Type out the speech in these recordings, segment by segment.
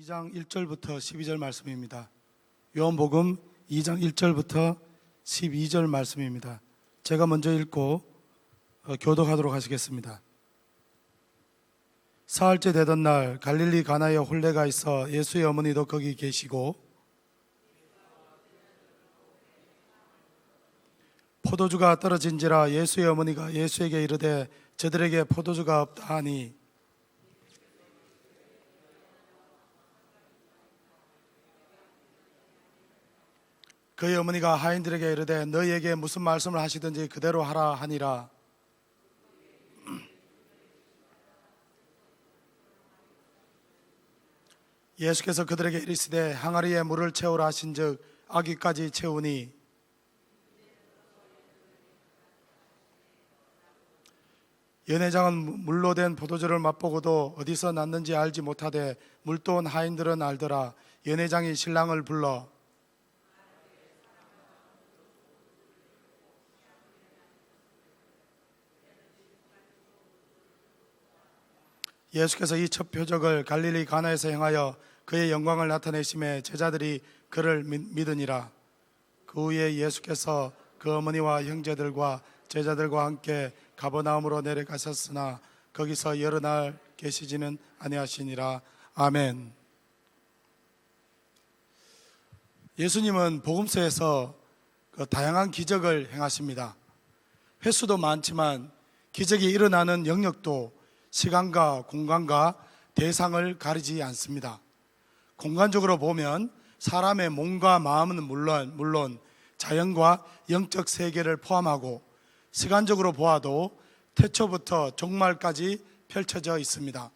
2장 1절부터 12절 말씀입니다. 요한복음 2장 1절부터 12절 말씀입니다. 제가 먼저 읽고 교독하도록 하시겠습니다. 사흘째 되던 날 갈릴리 가나에 혼례가 있어 예수의 어머니도 거기 계시고 포도주가 떨어진지라 예수의 어머니가 예수에게 이르되 저들에게 포도주가 없다 하니 그의 어머니가 하인들에게 이르되 너희에게 무슨 말씀을 하시든지 그대로 하라 하니라. 예수께서 그들에게 이르시되 항아리에 물을 채우라 하신즉 아귀까지 채우니 연회장은 물로 된 포도주를 맛보고도 어디서 났는지 알지 못하되 물도온 하인들은 알더라. 연회장이 신랑을 불러 예수께서 이 첫 표적을 갈릴리 가나에서 행하여 그의 영광을 나타내심에 제자들이 그를 믿으니라. 그 후에 예수께서 그 어머니와 형제들과 제자들과 함께 가버나움으로 내려가셨으나 거기서 여러 날 계시지는 아니하시니라. 아멘. 예수님은 복음서에서 다양한 기적을 행하십니다. 횟수도 많지만 기적이 일어나는 영역도 시간과 공간과 대상을 가리지 않습니다. 공간적으로 보면 사람의 몸과 마음은 물론 자연과 영적 세계를 포함하고, 시간적으로 보아도 태초부터 종말까지 펼쳐져 있습니다.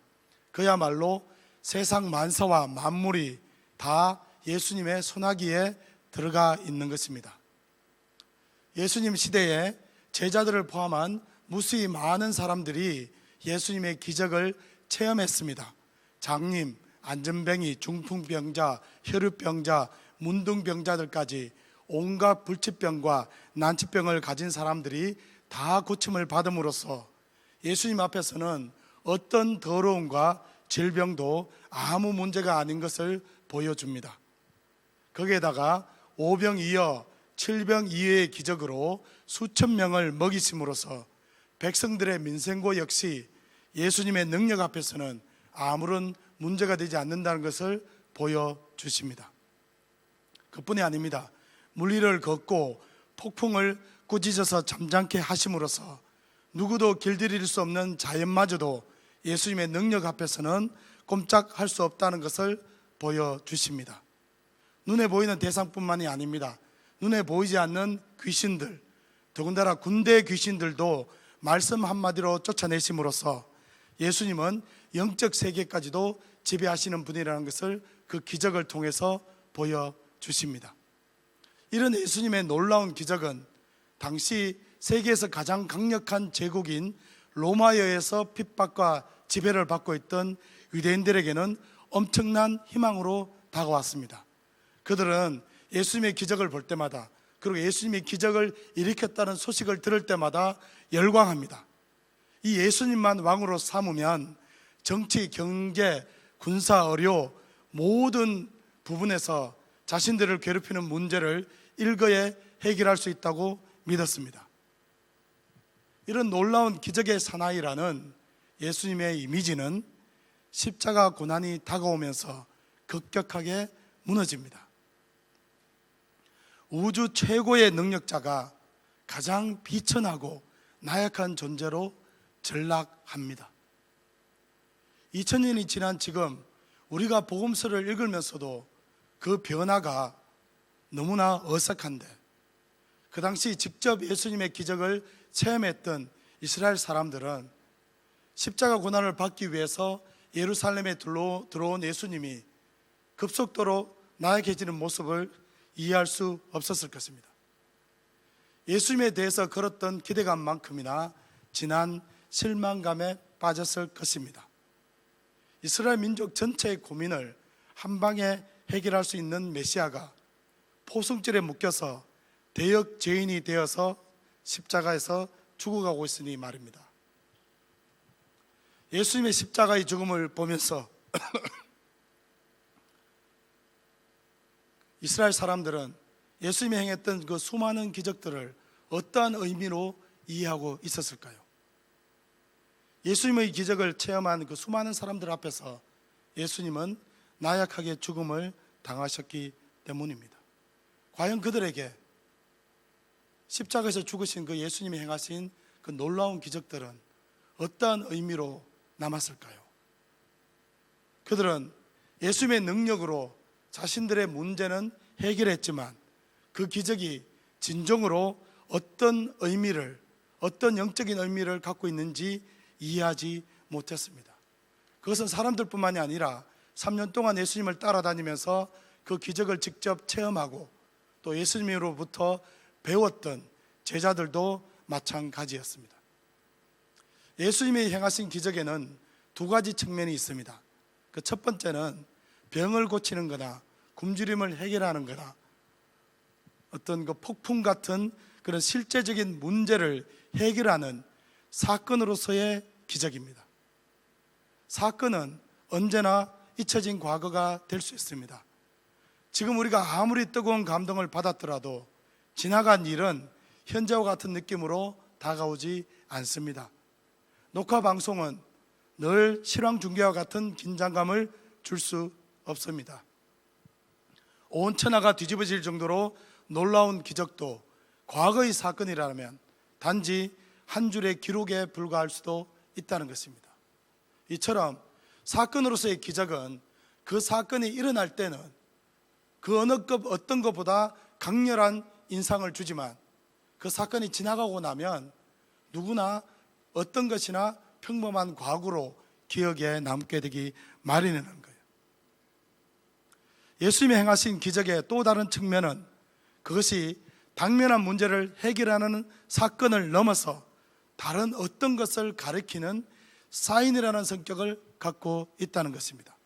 그야말로 세상 만사와 만물이 다 예수님의 손아귀에 들어가 있는 것입니다. 예수님 시대에 제자들을 포함한 무수히 많은 사람들이 예수님의 기적을 체험했습니다. 장님, 안전뱅이, 중풍병자, 혈루병자, 문둥병자들까지 온갖 불치병과 난치병을 가진 사람들이 다 고침을 받음으로써 예수님 앞에서는 어떤 더러움과 질병도 아무 문제가 아닌 것을 보여줍니다. 거기에다가 오병이어, 칠병이어의 기적으로 수천 명을 먹이심으로써 백성들의 민생고 역시 예수님의 능력 앞에서는 아무런 문제가 되지 않는다는 것을 보여주십니다. 그뿐이 아닙니다. 물위를 걷고 폭풍을 꾸짖어서 잠잠케 하심으로써 누구도 길들일 수 없는 자연마저도 예수님의 능력 앞에서는 꼼짝할 수 없다는 것을 보여주십니다. 눈에 보이는 대상뿐만이 아닙니다. 눈에 보이지 않는 귀신들, 더군다나 군대 귀신들도 말씀 한마디로 쫓아내심으로써 예수님은 영적 세계까지도 지배하시는 분이라는 것을 그 기적을 통해서 보여주십니다. 이런 예수님의 놀라운 기적은 당시 세계에서 가장 강력한 제국인 로마에 의해서 핍박과 지배를 받고 있던 유대인들에게는 엄청난 희망으로 다가왔습니다. 그들은 예수님의 기적을 볼 때마다, 그리고 예수님이 기적을 일으켰다는 소식을 들을 때마다 열광합니다. 이 예수님만 왕으로 삼으면 정치, 경제, 군사, 의료 모든 부분에서 자신들을 괴롭히는 문제를 일거에 해결할 수 있다고 믿었습니다. 이런 놀라운 기적의 사나이라는 예수님의 이미지는 십자가 고난이 다가오면서 급격하게 무너집니다. 우주 최고의 능력자가 가장 비천하고 나약한 존재로 전락합니다. 2000년이 지난 지금 우리가 복음서를 읽으면서도 그 변화가 너무나 어색한데, 그 당시 직접 예수님의 기적을 체험했던 이스라엘 사람들은 십자가 고난을 받기 위해서 예루살렘에 들어온 예수님이 급속도로 나약해지는 모습을 이해할 수 없었을 것입니다. 예수님에 대해서 걸었던 기대감만큼이나 진한 실망감에 빠졌을 것입니다. 이스라엘 민족 전체의 고민을 한방에 해결할 수 있는 메시아가 포승줄에 묶여서 대역 죄인이 되어서 십자가에서 죽어가고 있으니 말입니다. 예수님의 십자가의 죽음을 보면서 이스라엘 사람들은 예수님이 행했던 그 수많은 기적들을 어떠한 의미로 이해하고 있었을까요? 예수님의 기적을 체험한 그 수많은 사람들 앞에서 예수님은 나약하게 죽음을 당하셨기 때문입니다. 과연 그들에게 십자가에서 죽으신 그 예수님이 행하신 그 놀라운 기적들은 어떠한 의미로 남았을까요? 그들은 예수님의 능력으로 자신들의 문제는 해결했지만 그 기적이 진정으로 어떤 의미를, 어떤 영적인 의미를 갖고 있는지 이해하지 못했습니다. 그것은 사람들뿐만이 아니라 3년 동안 예수님을 따라다니면서 그 기적을 직접 체험하고 또 예수님으로부터 배웠던 제자들도 마찬가지였습니다. 예수님이 행하신 기적에는 두 가지 측면이 있습니다. 그 첫 번째는 병을 고치는 거나 굶주림을 해결하는 거나 어떤 그 폭풍 같은 그런 실제적인 문제를 해결하는 사건으로서의 기적입니다. 사건은 언제나 잊혀진 과거가 될 수 있습니다. 지금 우리가 아무리 뜨거운 감동을 받았더라도 지나간 일은 현재와 같은 느낌으로 다가오지 않습니다. 녹화 방송은 늘 실황 중계와 같은 긴장감을 줄 수 없습니다. 온 천하가 뒤집어질 정도로 놀라운 기적도 과거의 사건이라면 단지 한 줄의 기록에 불과할 수도 있다는 것입니다. 이처럼 사건으로서의 기적은 그 사건이 일어날 때는 그 어떤 것보다 강렬한 인상을 주지만 그 사건이 지나가고 나면 누구나 어떤 것이나 평범한 과거로 기억에 남게 되기 마련이라는 거예요. 예수님이 행하신 기적의 또 다른 측면은 그것이 당면한 문제를 해결하는 사건을 넘어서 다른 어떤 것을 가리키는 사인이라는 성격을 갖고 있다는 것입니다.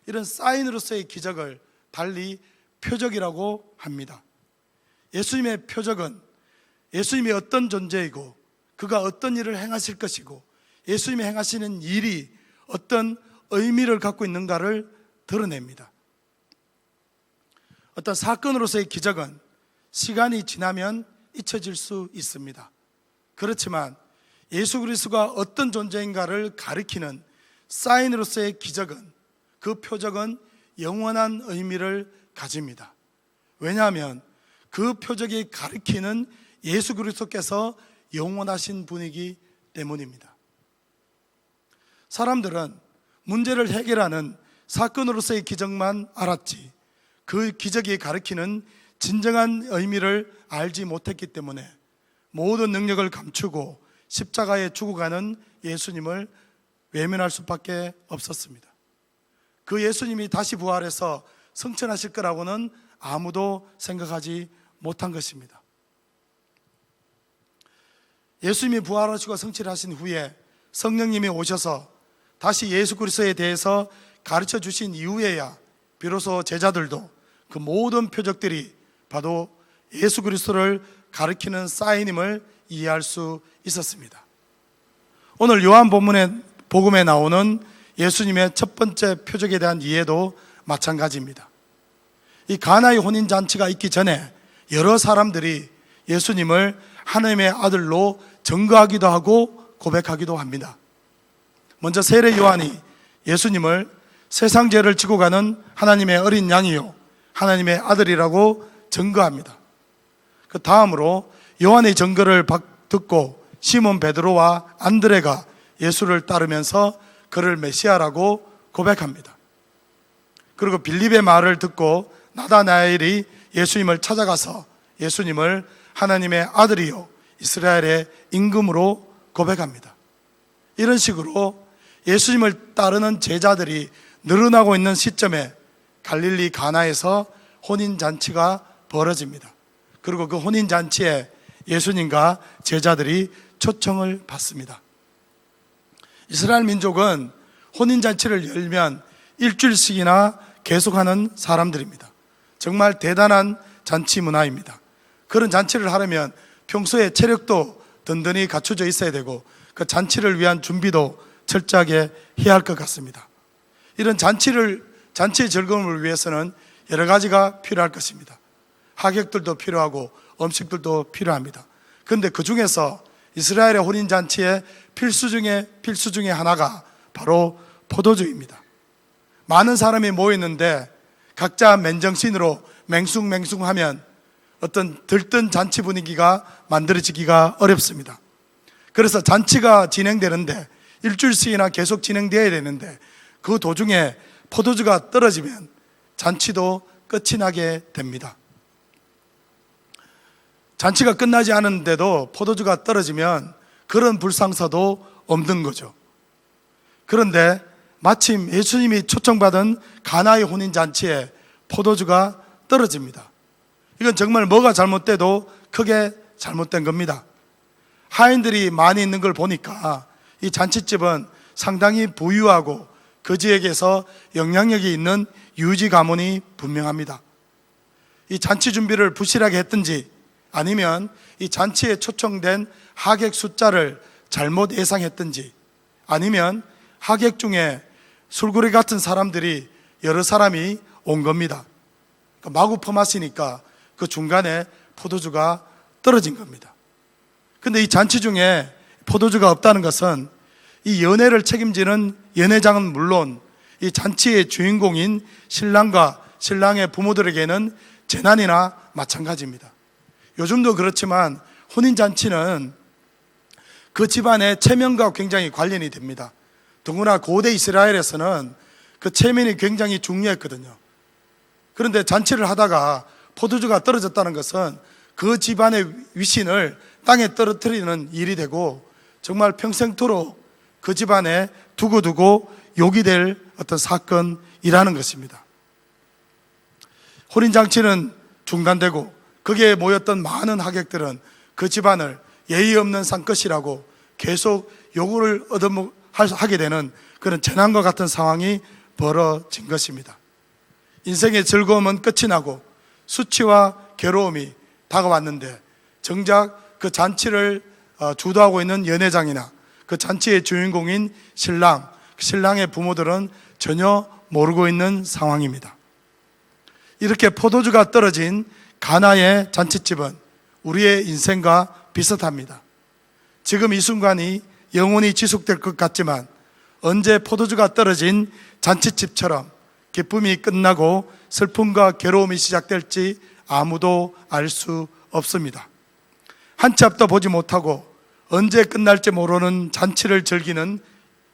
이런 사인으로서의 기적을 달리 표적이라고 합니다. 예수님의 표적은 예수님이 어떤 존재이고 그가 어떤 일을 행하실 것이고 예수님이 행하시는 일이 어떤 의미를 갖고 있는가를 드러냅니다. 어떤 사건으로서의 기적은 시간이 지나면 잊혀질 수 있습니다. 그렇지만 예수 그리스도가 어떤 존재인가를 가리키는 사인으로서의 기적은, 그 표적은 영원한 의미를 가집니다. 왜냐하면 그 표적이 가리키는 예수 그리스도께서 영원하신 분이기 때문입니다. 사람들은 문제를 해결하는 사건으로서의 기적만 알았지 그 기적이 가리키는 진정한 의미를 알지 못했기 때문에 모든 능력을 감추고 십자가에 죽어가는 예수님을 외면할 수밖에 없었습니다. 그 예수님이 다시 부활해서 승천하실 거라고는 아무도 생각하지 못한 것입니다. 예수님이 부활하시고 승천하신 후에 성령님이 오셔서 다시 예수 그리스도에 대해서 가르쳐 주신 이후에야 비로소 제자들도 그 모든 표적들이 바로 예수 그리스도를 가리키는 사인임을 이해할 수 있었습니다. 오늘 요한 복음에 나오는 예수님의 첫 번째 표적에 대한 이해도 마찬가지입니다. 이 가나의 혼인잔치가 있기 전에 여러 사람들이 예수님을 하나님의 아들로 증거하기도 하고 고백하기도 합니다. 먼저 세례 요한이 예수님을 세상 죄를 지고 가는 하나님의 어린 양이요 하나님의 아들이라고 증거합니다. 그 다음으로 요한의 증거를 듣고 시몬 베드로와 안드레가 예수를 따르면서 그를 메시아라고 고백합니다. 그리고 빌립의 말을 듣고 나다나엘이 예수님을 찾아가서 예수님을 하나님의 아들이요 이스라엘의 임금으로 고백합니다. 이런 식으로 예수님을 따르는 제자들이 늘어나고 있는 시점에 갈릴리 가나에서 혼인잔치가 벌어집니다. 그리고 그 혼인잔치에 예수님과 제자들이 초청을 받습니다. 이스라엘 민족은 혼인잔치를 열면 일주일씩이나 계속하는 사람들입니다. 정말 대단한 잔치 문화입니다. 그런 잔치를 하려면 평소에 체력도 든든히 갖춰져 있어야 되고 그 잔치를 위한 준비도 철저하게 해야 할 것 같습니다. 이런 잔치의 즐거움을 위해서는 여러 가지가 필요할 것입니다. 하객들도 필요하고 음식들도 필요합니다. 그런데 그 중에서 이스라엘의 혼인잔치의 필수 중에 하나가 바로 포도주입니다. 많은 사람이 모였는데 각자 맨정신으로 맹숭맹숭하면 어떤 들뜬 잔치 분위기가 만들어지기가 어렵습니다. 그래서 잔치가 진행되는데 일주일씩이나 계속 진행되어야 되는데 그 도중에 포도주가 떨어지면 잔치도 끝이 나게 됩니다. 잔치가 끝나지 않았는데도 포도주가 떨어지면 그런 불상사도 없는 거죠. 그런데 마침 예수님이 초청받은 가나의 혼인잔치에 포도주가 떨어집니다. 이건 정말 뭐가 잘못돼도 크게 잘못된 겁니다. 하인들이 많이 있는 걸 보니까 이 잔치집은 상당히 부유하고 그 지역에서 영향력이 있는 유지 가문이 분명합니다. 이 잔치 준비를 부실하게 했든지 아니면 이 잔치에 초청된 하객 숫자를 잘못 예상했든지 아니면 하객 중에 술고래 같은 사람들이 여러 사람이 온 겁니다. 그러니까 마구 퍼마시니까 그 중간에 포도주가 떨어진 겁니다. 근데 이 잔치 중에 포도주가 없다는 것은 이 연회를 책임지는 연회장은 물론 이 잔치의 주인공인 신랑과 신랑의 부모들에게는 재난이나 마찬가지입니다. 요즘도 그렇지만 혼인잔치는 그 집안의 체면과 굉장히 관련이 됩니다. 더구나 고대 이스라엘에서는 그 체면이 굉장히 중요했거든요. 그런데 잔치를 하다가 포도주가 떨어졌다는 것은 그 집안의 위신을 땅에 떨어뜨리는 일이 되고 정말 평생토록 그 집안에 두고두고 욕이 될 어떤 사건이라는 것입니다. 혼인잔치는 중단되고 거기에 모였던 많은 하객들은 그 집안을 예의 없는 상것이라고 계속 욕을 얻어하게 되는 그런 재난과 같은 상황이 벌어진 것입니다. 인생의 즐거움은 끝이 나고 수치와 괴로움이 다가왔는데 정작 그 잔치를 주도하고 있는 연회장이나 그 잔치의 주인공인 신랑의 부모들은 전혀 모르고 있는 상황입니다. 이렇게 포도주가 떨어진 가나의 잔치집은 우리의 인생과 비슷합니다. 지금 이 순간이 영원히 지속될 것 같지만 언제 포도주가 떨어진 잔치집처럼 기쁨이 끝나고 슬픔과 괴로움이 시작될지 아무도 알 수 없습니다. 한 치 앞도 보지 못하고 언제 끝날지 모르는 잔치를 즐기는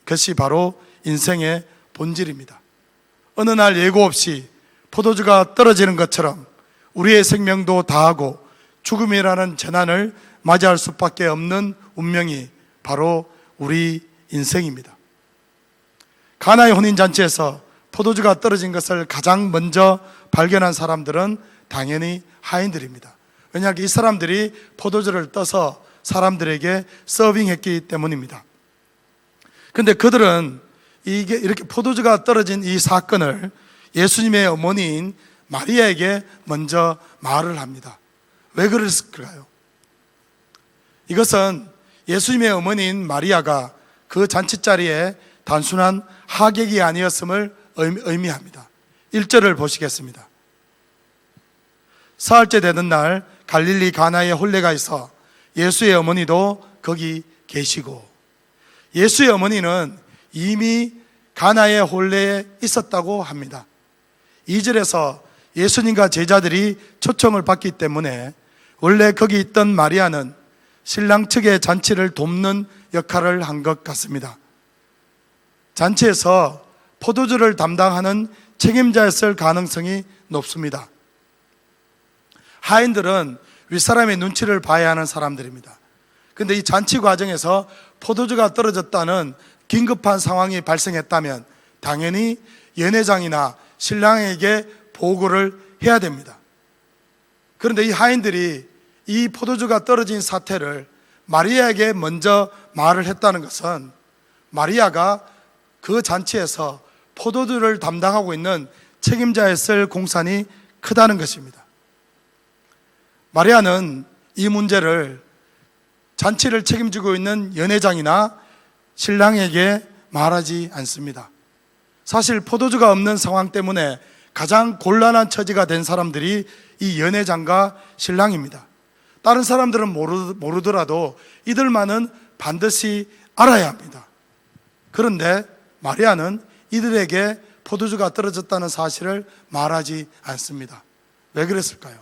것이 바로 인생의 본질입니다. 어느 날 예고 없이 포도주가 떨어지는 것처럼 우리의 생명도 다하고 죽음이라는 재난을 맞이할 수밖에 없는 운명이 바로 우리 인생입니다. 가나의 혼인잔치에서 포도주가 떨어진 것을 가장 먼저 발견한 사람들은 당연히 하인들입니다. 왜냐하면 이 사람들이 포도주를 떠서 사람들에게 서빙했기 때문입니다. 그런데 그들은 이게 이렇게 포도주가 떨어진 이 사건을 예수님의 어머니인 마리아에게 먼저 말을 합니다. 왜 그랬을까요? 이것은 예수님의 어머니인 마리아가 그 잔치자리에 단순한 하객이 아니었음을 의미합니다. 1절을 보시겠습니다. 사흘째 되는 날 갈릴리 가나에 혼례가 있어 예수의 어머니도 거기 계시고, 예수의 어머니는 이미 가나의 혼례에 있었다고 합니다. 2절에서 예수님과 제자들이 초청을 받기 때문에 원래 거기 있던 마리아는 신랑 측의 잔치를 돕는 역할을 한 것 같습니다. 잔치에서 포도주를 담당하는 책임자였을 가능성이 높습니다. 하인들은 윗사람의 눈치를 봐야 하는 사람들입니다. 그런데 이 잔치 과정에서 포도주가 떨어졌다는 긴급한 상황이 발생했다면 당연히 연회장이나 신랑에게 보고를 해야 됩니다. 그런데 이 하인들이 이 포도주가 떨어진 사태를 마리아에게 먼저 말을 했다는 것은 마리아가 그 잔치에서 포도주를 담당하고 있는 책임자였을 공산이 크다는 것입니다. 마리아는 이 문제를 잔치를 책임지고 있는 연회장이나 신랑에게 말하지 않습니다. 사실 포도주가 없는 상황 때문에 가장 곤란한 처지가 된 사람들이 이 연회장과 신랑입니다. 다른 사람들은 모르더라도 이들만은 반드시 알아야 합니다. 그런데 마리아는 이들에게 포도주가 떨어졌다는 사실을 말하지 않습니다. 왜 그랬을까요?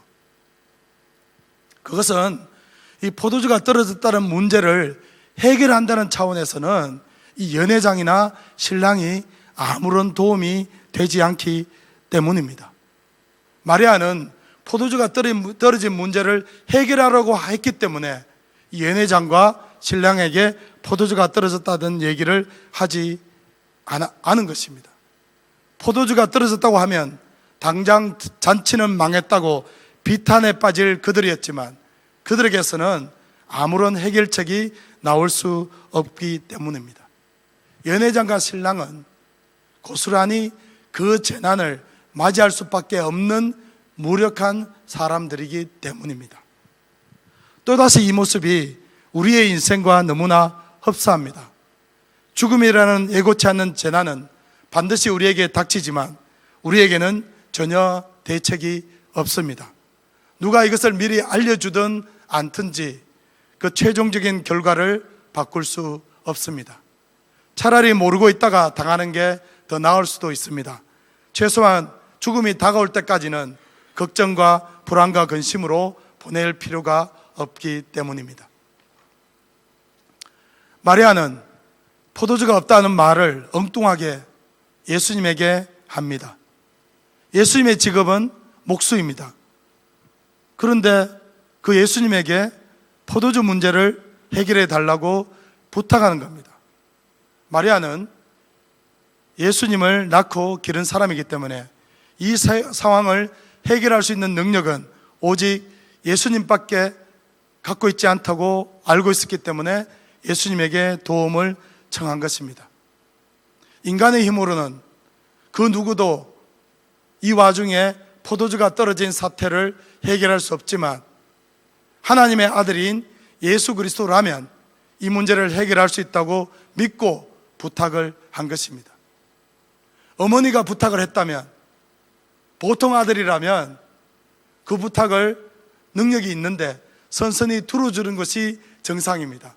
그것은 이 포도주가 떨어졌다는 문제를 해결한다는 차원에서는 이 연회장이나 신랑이 아무런 도움이 되지 않기 때문입니다. 마리아는 포도주가 떨어진 문제를 해결하려고 했기 때문에 이 연회장과 신랑에게 포도주가 떨어졌다는 얘기를 하지 않은 것입니다. 포도주가 떨어졌다고 하면 당장 잔치는 망했다고 비탄에 빠질 그들이었지만 그들에게서는 아무런 해결책이 나올 수 없기 때문입니다. 연회장과 신랑은 고스란히 그 재난을 맞이할 수밖에 없는 무력한 사람들이기 때문입니다. 또다시 이 모습이 우리의 인생과 너무나 흡사합니다. 죽음이라는 예고치 않는 재난은 반드시 우리에게 닥치지만 우리에게는 전혀 대책이 없습니다. 누가 이것을 미리 알려주든 않든지 그 최종적인 결과를 바꿀 수 없습니다. 차라리 모르고 있다가 당하는 게 더 나을 수도 있습니다. 최소한 죽음이 다가올 때까지는 걱정과 불안과 근심으로 보낼 필요가 없기 때문입니다. 마리아는 포도주가 없다는 말을 엉뚱하게 예수님에게 합니다. 예수님의 직업은 목수입니다. 그런데 그 예수님에게 포도주 문제를 해결해 달라고 부탁하는 겁니다. 마리아는 예수님을 낳고 기른 사람이기 때문에 이 상황을 해결할 수 있는 능력은 오직 예수님밖에 갖고 있지 않다고 알고 있었기 때문에 예수님에게 도움을 청한 것입니다. 인간의 힘으로는 그 누구도 이 와중에 포도주가 떨어진 사태를 해결할 수 없지만 하나님의 아들인 예수 그리스도라면 이 문제를 해결할 수 있다고 믿고 부탁을 한 것입니다. 어머니가 부탁을 했다면, 보통 아들이라면 그 부탁을 능력이 있는데 선선히 들어주는 것이 정상입니다.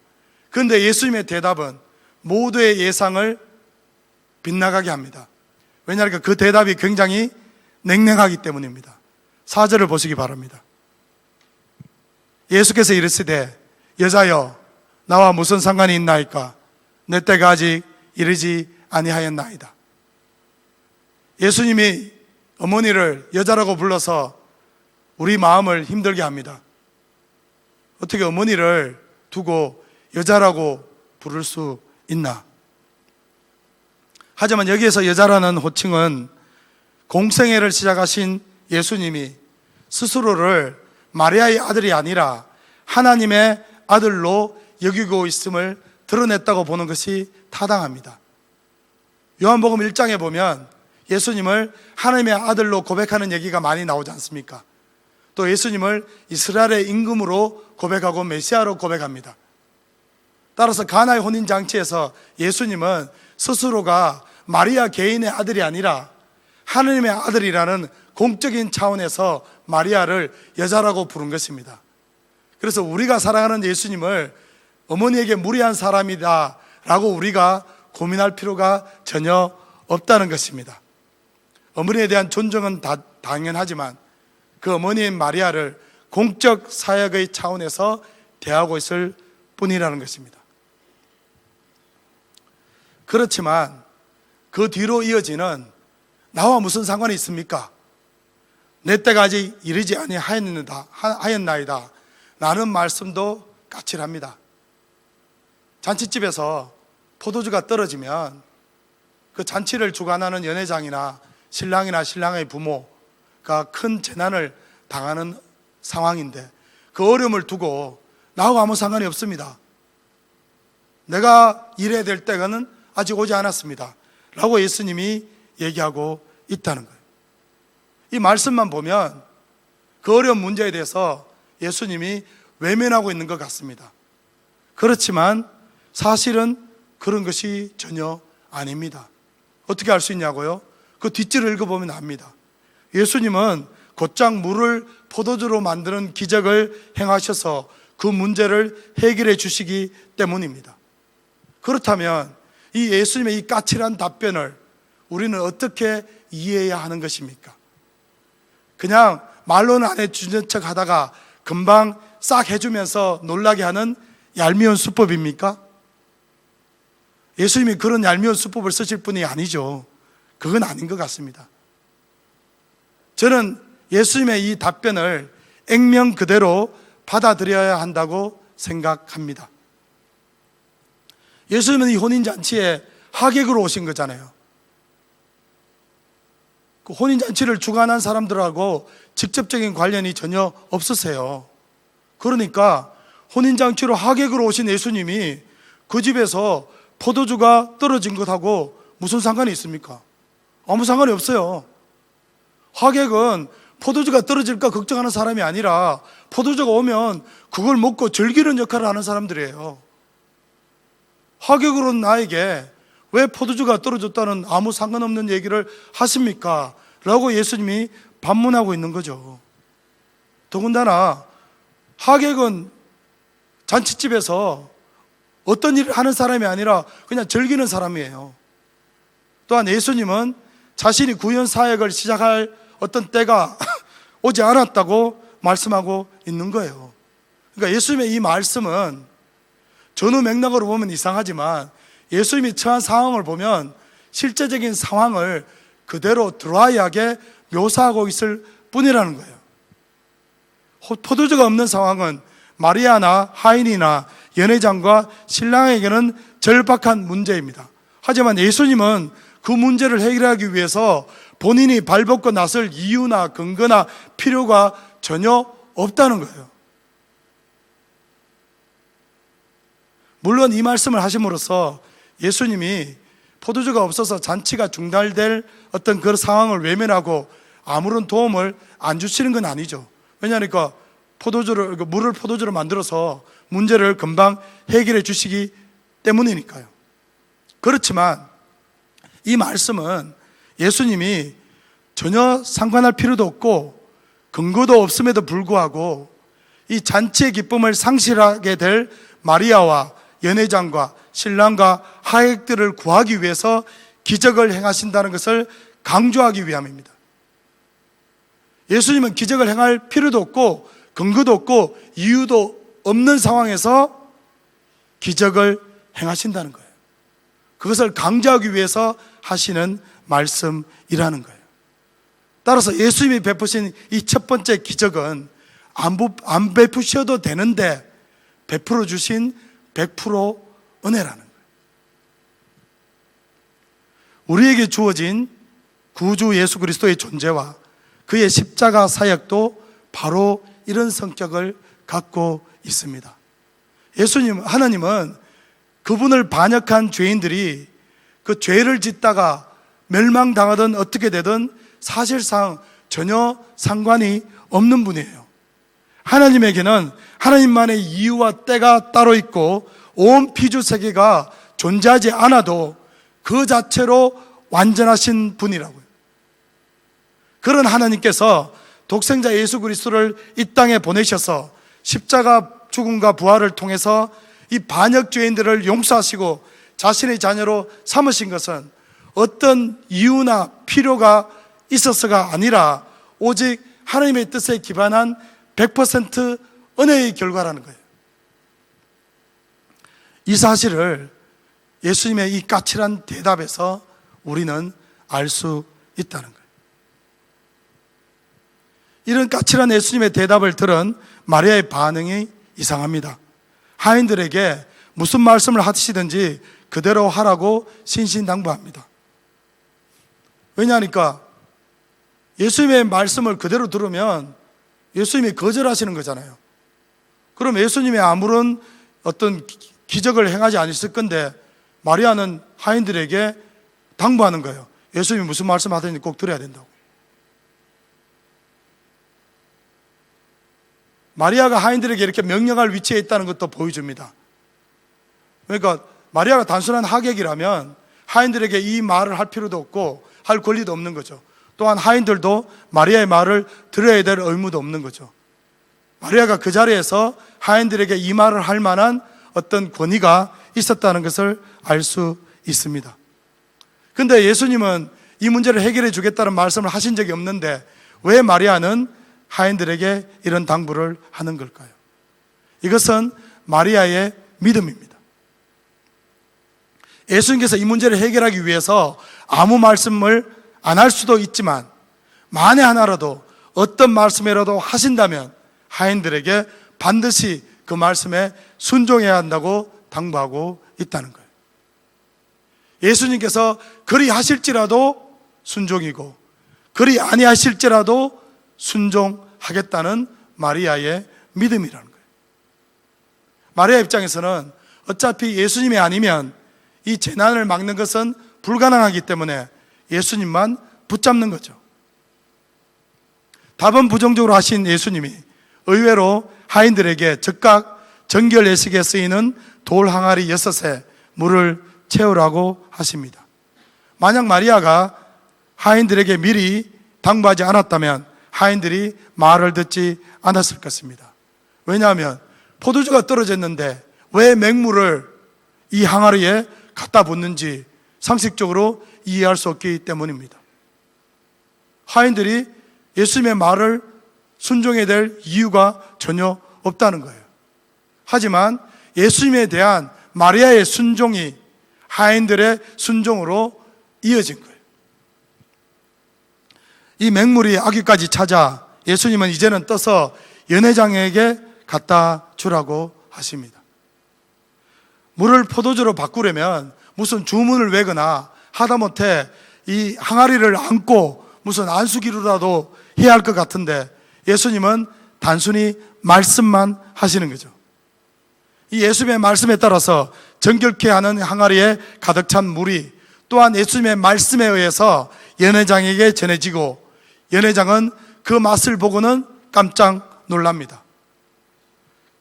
그런데 예수님의 대답은 모두의 예상을 빗나가게 합니다. 왜냐하면 그 대답이 굉장히 냉랭하기 때문입니다. 4절을 보시기 바랍니다. 예수께서 이르시되 여자여 나와 무슨 상관이 있나이까? 내 때가 아직 이르지 아니하였나이다. 예수님이 어머니를 여자라고 불러서 우리 마음을 힘들게 합니다. 어떻게 어머니를 두고 여자라고 부를 수 있나? 하지만 여기에서 여자라는 호칭은 공생애를 시작하신 예수님이 스스로를 마리아의 아들이 아니라 하나님의 아들로 여기고 있음을 드러냈다고 보는 것이 타당합니다. 요한복음 1장에 보면 예수님을 하나님의 아들로 고백하는 얘기가 많이 나오지 않습니까? 또 예수님을 이스라엘의 임금으로 고백하고 메시아로 고백합니다. 따라서 가나의 혼인잔치에서 예수님은 스스로가 마리아 개인의 아들이 아니라 하나님의 아들이라는 공적인 차원에서 마리아를 여자라고 부른 것입니다. 그래서 우리가 사랑하는 예수님을 어머니에게 무리한 사람이다 라고 우리가 고민할 필요가 전혀 없다는 것입니다. 어머니에 대한 존중은 당연하지만 그 어머니인 마리아를 공적 사역의 차원에서 대하고 있을 뿐이라는 것입니다. 그렇지만 그 뒤로 이어지는 나와 무슨 상관이 있습니까? 내 때가 아직 이르지 아니하였나이다 라는 말씀도 까칠합니다. 잔치집에서 포도주가 떨어지면 그 잔치를 주관하는 연회장이나 신랑이나 신랑의 부모가 큰 재난을 당하는 상황인데 그 어려움을 두고 나하고 아무 상관이 없습니다. 내가 일해야 될 때가는 아직 오지 않았습니다 라고 예수님이 얘기하고 있다는 거예요. 이 말씀만 보면 그 어려운 문제에 대해서 예수님이 외면하고 있는 것 같습니다. 그렇지만 사실은 그런 것이 전혀 아닙니다. 어떻게 알 수 있냐고요? 그 뒷줄을 읽어보면 압니다. 예수님은 곧장 물을 포도주로 만드는 기적을 행하셔서 그 문제를 해결해 주시기 때문입니다. 그렇다면 이 예수님의 이 까칠한 답변을 우리는 어떻게 이해해야 하는 것입니까? 그냥 말로는 안 해주는 척 하다가 금방 싹 해주면서 놀라게 하는 얄미운 수법입니까? 예수님이 그런 얄미운 수법을 쓰실 분이 아니죠. 그건 아닌 것 같습니다. 저는 예수님의 이 답변을 액면 그대로 받아들여야 한다고 생각합니다. 예수님은 이 혼인잔치에 하객으로 오신 거잖아요. 그 혼인잔치를 주관한 사람들하고 직접적인 관련이 전혀 없으세요. 그러니까 혼인잔치로 하객으로 오신 예수님이 그 집에서 포도주가 떨어진 것하고 무슨 상관이 있습니까? 아무 상관이 없어요. 하객은 포도주가 떨어질까 걱정하는 사람이 아니라 포도주가 오면 그걸 먹고 즐기는 역할을 하는 사람들이에요. 하객으로는 나에게 왜 포도주가 떨어졌다는 아무 상관없는 얘기를 하십니까? 라고 예수님이 반문하고 있는 거죠. 더군다나 하객은 잔치집에서 어떤 일을 하는 사람이 아니라 그냥 즐기는 사람이에요. 또한 예수님은 자신이 구원 사역을 시작할 어떤 때가 오지 않았다고 말씀하고 있는 거예요. 그러니까 예수님의 이 말씀은 전후 맥락으로 보면 이상하지만 예수님이 처한 상황을 보면 실제적인 상황을 그대로 드라이하게 묘사하고 있을 뿐이라는 거예요. 포도주가 없는 상황은 마리아나 하인이나 연회장과 신랑에게는 절박한 문제입니다. 하지만 예수님은 그 문제를 해결하기 위해서 본인이 발벗고 나설 이유나 근거나 필요가 전혀 없다는 거예요. 물론 이 말씀을 하심으로써 예수님이 포도주가 없어서 잔치가 중단될 어떤 그런 상황을 외면하고 아무런 도움을 안 주시는 건 아니죠. 왜냐하니까 물을 포도주로 만들어서 문제를 금방 해결해 주시기 때문이니까요. 그렇지만 이 말씀은 예수님이 전혀 상관할 필요도 없고 근거도 없음에도 불구하고 이 잔치의 기쁨을 상실하게 될 마리아와 연회장과 신랑과 하객들을 구하기 위해서 기적을 행하신다는 것을 강조하기 위함입니다. 예수님은 기적을 행할 필요도 없고 근거도 없고 이유도 없는 상황에서 기적을 행하신다는 거예요. 그것을 강조하기 위해서 하시는 말씀이라는 거예요. 따라서 예수님이 베푸신 이 첫 번째 기적은 안 베푸셔도 되는데 베풀어 주신 100% 은혜라는 거예요. 우리에게 주어진 구주 예수 그리스도의 존재와 그의 십자가 사역도 바로 이런 성격을 갖고 있습니다. 하나님은 그분을 반역한 죄인들이 그 죄를 짓다가 멸망당하든 어떻게 되든 사실상 전혀 상관이 없는 분이에요. 하나님에게는 하나님만의 이유와 때가 따로 있고 온 피조 세계가 존재하지 않아도 그 자체로 완전하신 분이라고요. 그런 하나님께서 독생자 예수 그리스도를 이 땅에 보내셔서 십자가 죽음과 부활을 통해서 이 반역 죄인들을 용서하시고 자신의 자녀로 삼으신 것은 어떤 이유나 필요가 있어서가 아니라 오직 하나님의 뜻에 기반한 100% 은혜의 결과라는 거예요. 이 사실을 예수님의 이 까칠한 대답에서 우리는 알 수 있다는 거예요. 이런 까칠한 예수님의 대답을 들은 마리아의 반응이 이상합니다. 하인들에게 무슨 말씀을 하시든지 그대로 하라고 신신당부합니다. 왜냐하니까 예수님의 말씀을 그대로 들으면 예수님이 거절하시는 거잖아요. 그럼 예수님이 아무런 어떤 기적을 행하지 않으실 건데 마리아는 하인들에게 당부하는 거예요. 예수님이 무슨 말씀 하든지 꼭 들어야 된다고. 마리아가 하인들에게 이렇게 명령할 위치에 있다는 것도 보여줍니다. 그러니까 마리아가 단순한 하객이라면 하인들에게 이 말을 할 필요도 없고 할 권리도 없는 거죠. 또한 하인들도 마리아의 말을 들어야 될 의무도 없는 거죠. 마리아가 그 자리에서 하인들에게 이 말을 할 만한 어떤 권위가 있었다는 것을 알 수 있습니다. 그런데 예수님은 이 문제를 해결해 주겠다는 말씀을 하신 적이 없는데 왜 마리아는 하인들에게 이런 당부를 하는 걸까요? 이것은 마리아의 믿음입니다. 예수님께서 이 문제를 해결하기 위해서 아무 말씀을 안 할 수도 있지만 만에 하나라도 어떤 말씀이라도 하신다면 하인들에게 반드시 그 말씀에 순종해야 한다고 당부하고 있다는 거예요. 예수님께서 그리 하실지라도 순종이고 그리 아니하실지라도 순종하겠다는 마리아의 믿음이라는 거예요. 마리아 입장에서는 어차피 예수님이 아니면 이 재난을 막는 것은 불가능하기 때문에 예수님만 붙잡는 거죠. 답은 부정적으로 하신 예수님이 의외로 하인들에게 즉각 정결 예식에 쓰이는 돌 항아리 6에 물을 채우라고 하십니다. 만약 마리아가 하인들에게 미리 당부하지 않았다면 하인들이 말을 듣지 않았을 것입니다. 왜냐하면 포도주가 떨어졌는데 왜 맹물을 이 항아리에 갖다 붓는지 상식적으로 이해할 수 없기 때문입니다. 하인들이 예수님의 말을 순종해야 될 이유가 전혀 없다는 거예요. 하지만 예수님에 대한 마리아의 순종이 하인들의 순종으로 이어진 거예요. 이 맹물이 아귀까지 찾아 예수님은 이제는 떠서 연회장에게 갖다 주라고 하십니다. 물을 포도주로 바꾸려면 무슨 주문을 외거나 하다못해 이 항아리를 안고 무슨 안수기로라도 해야 할 것 같은데 예수님은 단순히 말씀만 하시는 거죠. 이 예수님의 말씀에 따라서 정결케 하는 항아리에 가득 찬 물이 또한 예수님의 말씀에 의해서 연회장에게 전해지고 연회장은 그 맛을 보고는 깜짝 놀랍니다.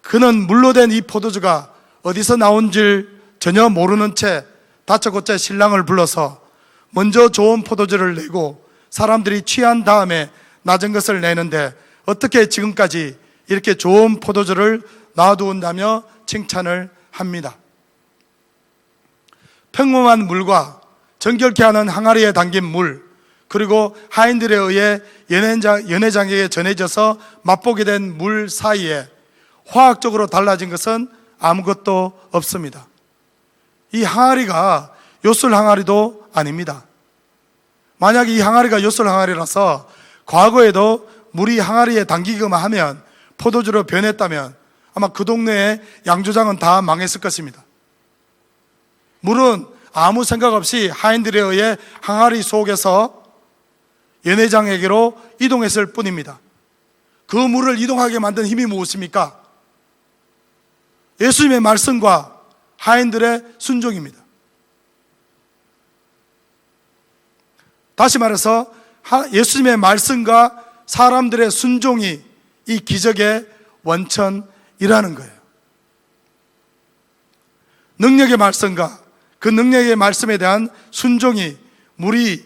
그는 물로 된 이 포도주가 어디서 나온 줄 전혀 모르는 채 다짜고짜 신랑을 불러서 먼저 좋은 포도주를 내고 사람들이 취한 다음에 낮은 것을 내는데 어떻게 지금까지 이렇게 좋은 포도주를 놔두었다며 칭찬을 합니다. 평범한 물과 정결케 하는 항아리에 담긴 물, 그리고 하인들에 의해 연회장에게 전해져서 맛보게 된 물 사이에 화학적으로 달라진 것은 아무것도 없습니다. 이 항아리가 요술 항아리도 아닙니다. 만약 이 항아리가 요술 항아리라서 과거에도 물이 항아리에 담기기만 하면 포도주로 변했다면 아마 그 동네의 양조장은 다 망했을 것입니다. 물은 아무 생각 없이 하인들에 의해 항아리 속에서 연회장에게로 이동했을 뿐입니다. 그 물을 이동하게 만든 힘이 무엇입니까? 예수님의 말씀과 하인들의 순종입니다. 다시 말해서 예수님의 말씀과 사람들의 순종이 이 기적의 원천이라는 거예요. 능력의 말씀과 그 능력의 말씀에 대한 순종이 물이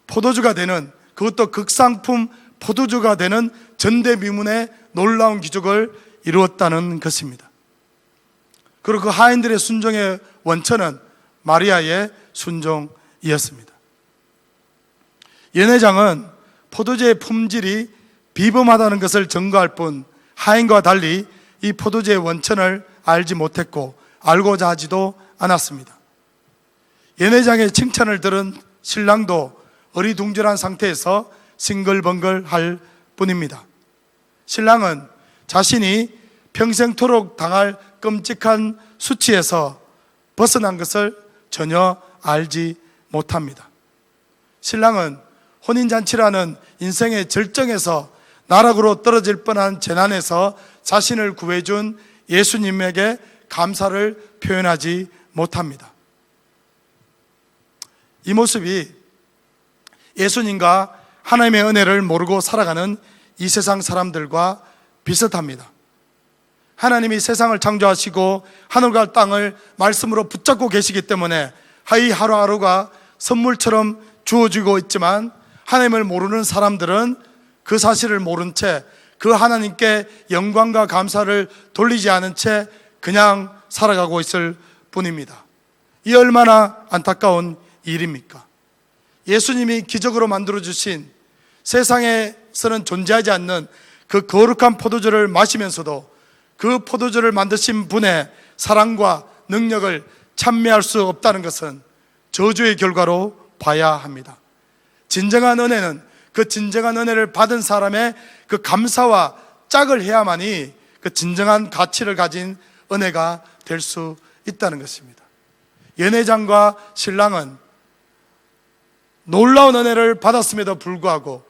포도주가 되는, 그것도 극상품 포도주가 되는 전대미문의 놀라운 기적을 이루었다는 것입니다. 그리고 그 하인들의 순종의 원천은 마리아의 순종이었습니다. 연회장은 포도주의 품질이 비범하다는 것을 증거할 뿐 하인과 달리 이 포도주의 원천을 알지 못했고 알고자 하지도 않았습니다. 연회장의 칭찬을 들은 신랑도 어리둥절한 상태에서 싱글벙글할 뿐입니다. 신랑은 자신이 평생토록 당할 끔찍한 수치에서 벗어난 것을 전혀 알지 못합니다. 신랑은 혼인잔치라는 인생의 절정에서 나락으로 떨어질 뻔한 재난에서 자신을 구해준 예수님에게 감사를 표현하지 못합니다. 이 모습이 예수님과 하나님의 은혜를 모르고 살아가는 이 세상 사람들과 비슷합니다. 하나님이 세상을 창조하시고 하늘과 땅을 말씀으로 붙잡고 계시기 때문에 이 하루하루가 선물처럼 주어지고 있지만 하나님을 모르는 사람들은 그 사실을 모른 채 그 하나님께 영광과 감사를 돌리지 않은 채 그냥 살아가고 있을 뿐입니다. 이 얼마나 안타까운 일입니까? 예수님이 기적으로 만들어주신 세상에서는 존재하지 않는 그 거룩한 포도주를 마시면서도 그 포도주를 만드신 분의 사랑과 능력을 찬미할 수 없다는 것은 저주의 결과로 봐야 합니다. 진정한 은혜는 그 진정한 은혜를 받은 사람의 그 감사와 짝을 해야만이 그 진정한 가치를 가진 은혜가 될 수 있다는 것입니다. 연회장과 신랑은 놀라운 은혜를 받았음에도 불구하고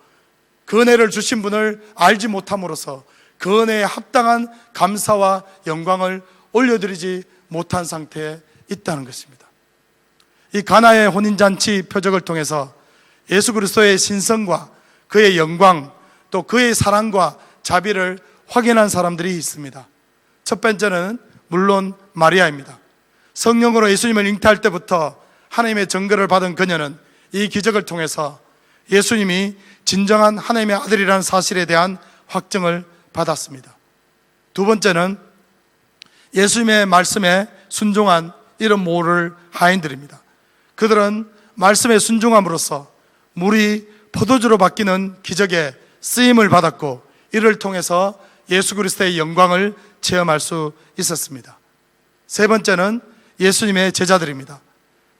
그 은혜를 주신 분을 알지 못함으로써 그 은혜에 합당한 감사와 영광을 올려드리지 못한 상태에 있다는 것입니다. 이 가나의 혼인잔치 표적을 통해서 예수 그리스도의 신성과 그의 영광, 또 그의 사랑과 자비를 확인한 사람들이 있습니다. 첫 번째는 물론 마리아입니다. 성령으로 예수님을 잉태할 때부터 하나님의 증거를 받은 그녀는 이 기적을 통해서 예수님이 진정한 하나님의 아들이라는 사실에 대한 확증을 받았습니다. 두 번째는 예수님의 말씀에 순종한 이름 모를 하인들입니다. 그들은 말씀에 순종함으로써 물이 포도주로 바뀌는 기적에 쓰임을 받았고 이를 통해서 예수 그리스도의 영광을 체험할 수 있었습니다. 세 번째는 예수님의 제자들입니다.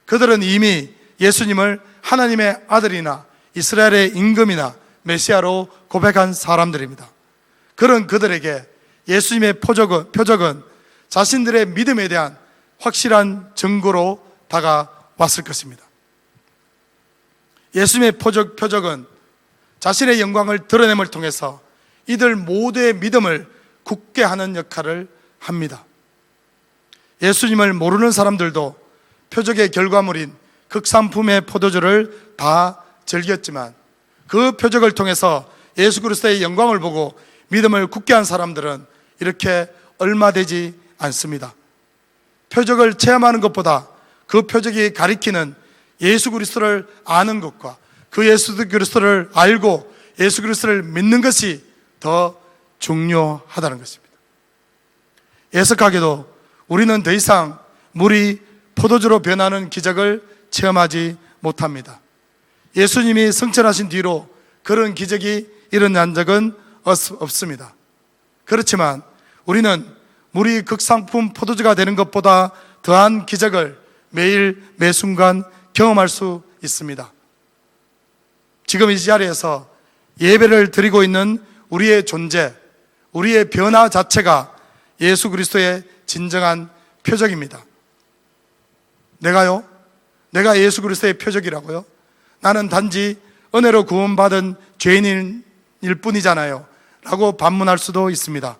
그들은 이미 예수님을 하나님의 아들이나 이스라엘의 임금이나 메시아로 고백한 사람들입니다. 그런 그들에게 예수님의 표적은 자신들의 믿음에 대한 확실한 증거로 다가왔을 것입니다. 예수님의 표적은 자신의 영광을 드러냄을 통해서 이들 모두의 믿음을 굳게 하는 역할을 합니다. 예수님을 모르는 사람들도 표적의 결과물인 극상품의 포도주를 다 즐겼지만 그 표적을 통해서 예수 그리스도의 영광을 보고 믿음을 굳게 한 사람들은 이렇게 얼마 되지 않습니다. 표적을 체험하는 것보다 그 표적이 가리키는 예수 그리스도를 아는 것과 그 예수 그리스도를 알고 예수 그리스도를 믿는 것이 더 중요하다는 것입니다. 애석하게도 우리는 더 이상 물이 포도주로 변하는 기적을 체험하지 못합니다. 예수님이 승천하신 뒤로 그런 기적이 일어난 적은 없습니다. 그렇지만 우리는 물이 극상품 포도주가 되는 것보다 더한 기적을 매일 매순간 경험할 수 있습니다. 지금 이 자리에서 예배를 드리고 있는 우리의 존재, 우리의 변화 자체가 예수 그리스도의 진정한 표적입니다. 내가 예수 그리스도의 표적이라고요? 나는 단지 은혜로 구원받은 죄인일 뿐이잖아요 라고 반문할 수도 있습니다.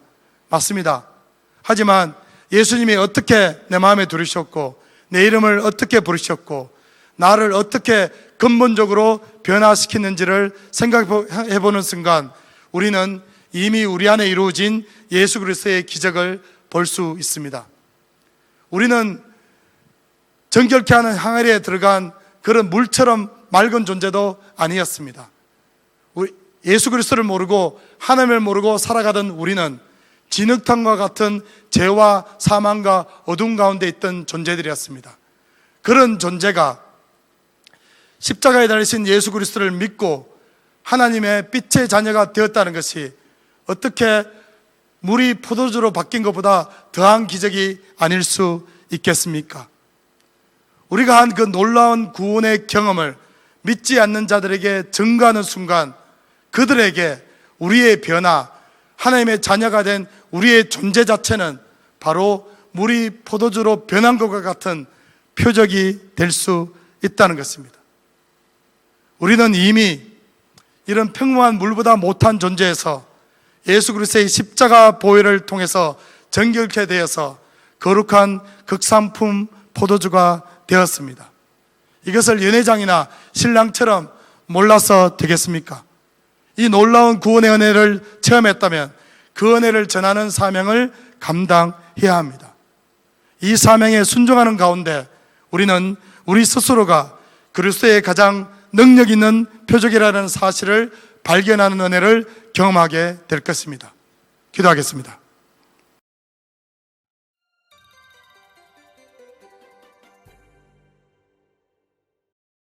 맞습니다. 하지만 예수님이 어떻게 내 마음에 들으셨고 내 이름을 어떻게 부르셨고 나를 어떻게 근본적으로 변화시키는지를 생각해보는 순간 우리는 이미 우리 안에 이루어진 예수 그리스도의 기적을 볼 수 있습니다. 우리는 정결케 하는 항아리에 들어간 그런 물처럼 맑은 존재도 아니었습니다. 예수 그리스도를 모르고 하나님을 모르고 살아가던 우리는 진흙탕과 같은 죄와 사망과 어둠 가운데 있던 존재들이었습니다. 그런 존재가 십자가에 달리신 예수 그리스도를 믿고 하나님의 빛의 자녀가 되었다는 것이 어떻게 물이 포도주로 바뀐 것보다 더한 기적이 아닐 수 있겠습니까? 우리가 한 그 놀라운 구원의 경험을 믿지 않는 자들에게 증거하는 순간 그들에게 우리의 변화, 하나님의 자녀가 된 우리의 존재 자체는 바로 물이 포도주로 변한 것과 같은 표적이 될 수 있다는 것입니다. 우리는 이미 이런 평범한 물보다 못한 존재에서 예수 그리스도의 십자가 보혈을 통해서 정결케 되어서 거룩한 극상품 포도주가 되었습니다. 이것을 연회장이나 신랑처럼 몰라서 되겠습니까? 이 놀라운 구원의 은혜를 체험했다면 그 은혜를 전하는 사명을 감당해야 합니다. 이 사명에 순종하는 가운데 우리는 우리 스스로가 그리스도의 가장 능력 있는 표적이라는 사실을 발견하는 은혜를 경험하게 될 것입니다. 기도하겠습니다.